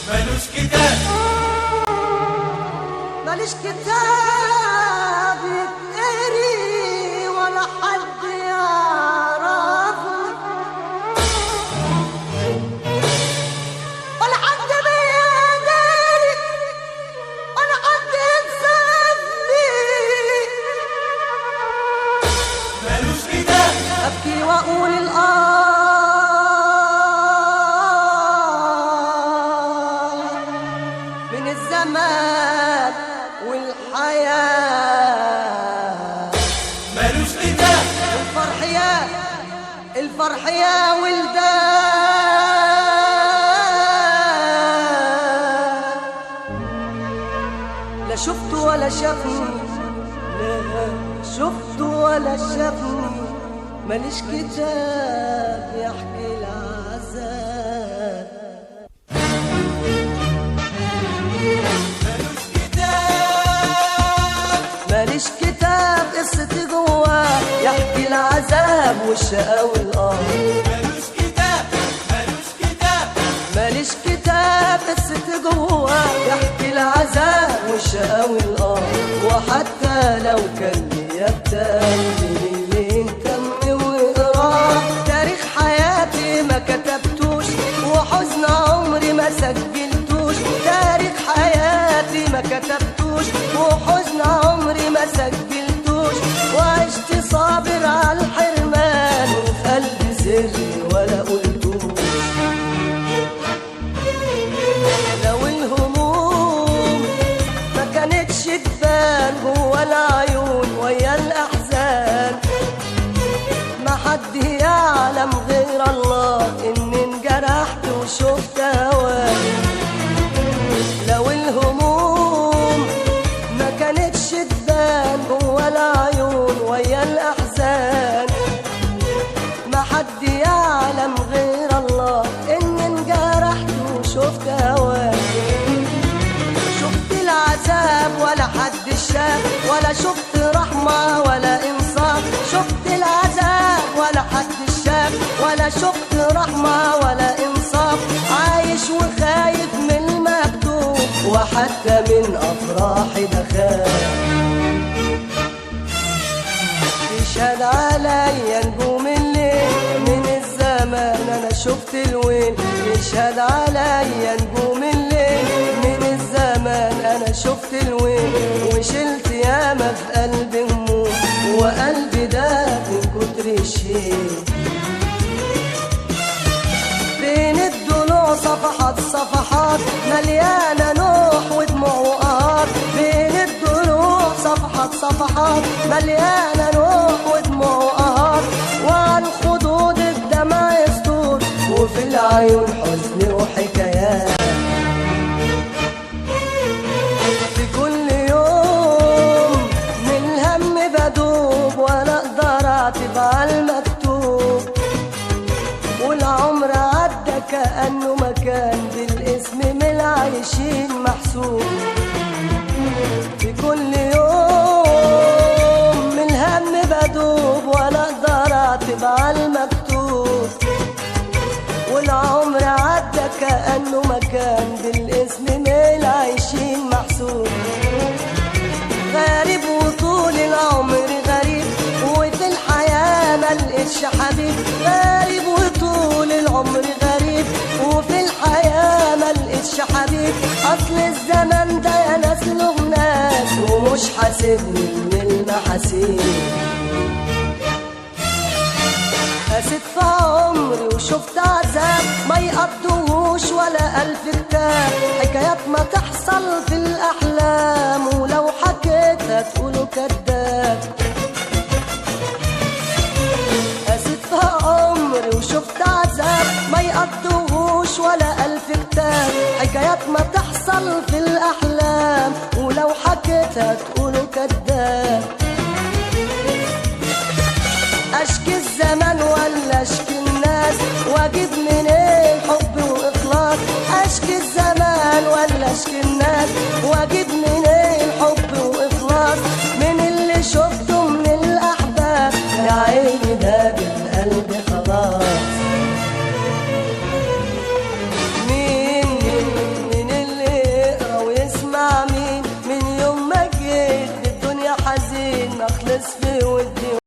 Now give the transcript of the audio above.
ملوش كتاب، ماليش كتاب يتقري ولا حد يعرفني ولا حد بيداري ولا حد ينسفني. ملوش كتاب، أبكي وأقول من الزمان والحياة. ملوش كتاب، الفرح يا ولدان، لا شفت ولا شافني، لا شفت ولا شافني. ماليش كتاب يحكي العذاب. ملوش كتاب، ماليش كتاب قصتي جواه يحكي العذاب والشقاوة والقهر. ملوش كتاب، ملوش كتاب، ماليش كتاب قصتي جواه يحكي العذاب والشقاوة والقهر. وحتى لو كان ليا كتاب اللي كم وقراه، تاريخ حياتي ما كتبتوش وحزن عمري ما سجلتوش. تاريخ حياتي ما كتبتوش وحزن عمري ما سجلتوش. وعشت صابر على الحرمان وفي قلبي سري ولا قلتوش. لو الهموم ما كانتش تبان جوا العيون ويا الأحزان، ما حد يعلم غير الله إني انجرحت وشفت هواك. لو الهموم ما كانتش تبان جوا العيون ويا الأحزان، ما حد يعلم غير الله إني انجرحت وشفت هواك. شفت العذاب ولا حد شاف، ولا شفت رحمة ولا إنصاف. شفت العذاب ولا حد شاف، ولا شفت رحمة ولا إنصاف. عايش وخايف من المكتوب وحتى من أفراحي بخاف. يشهد عليا نجوم الليل من الزمان أنا شفت الويل. يشهد عليا نجوم الليل من الزمان أنا شفت الويل. وشلت ياما في قلبي هموم وقلبي داب من كتر الشيل. بين الضلوع صفحات صفحات مليانة نوح ودموع وقهار. بين الضلوع صفحات صفحات مليانة نوح ودموع وقهار. وعن خدود الدمع يسطور وفي العيون حزن وحكايات. في كل يوم من الهم بدوب ولا اقدر اعتب على المكتوب. والعمر عدى كأنه مكان بالاسم من العايشين محسوب. في كل يوم من الهم بدوب ولا اقدر اعتب على المكتوب. والعمر عدى كأنه مكان بالاسم من العايشين محسوب. غريب وطول العمر غريب وفي الحياة ملقتش حبيب. غريب وطول العمر غريب وفي الحياة ملقتش حبيب. أصل الزمن ده يا ناس له ناس ومش حاسبني من المحاسيب. قست في عمري وشفت عذاب ما يقضوش ولا ألف كتاب. حكايات ما تحصل في الأحلام ولو حكيتها تقولوا كداب. قست في عمري وشفت عذاب ما يقضوش ولا ألف كتاب. حكايات ما تحصل في الأحلام ولو حكيتها تقولوا كداب. اشكي الزمن ولا اشكي الناس واجيب منين حب واخلاص. اشكي الزمن ولا اشكي الناس واجيب منين حب واخلاص. من اللي شفته من الاحباب يا عيني ده بالقلب خلاص. مين عايزين نخلص في ودي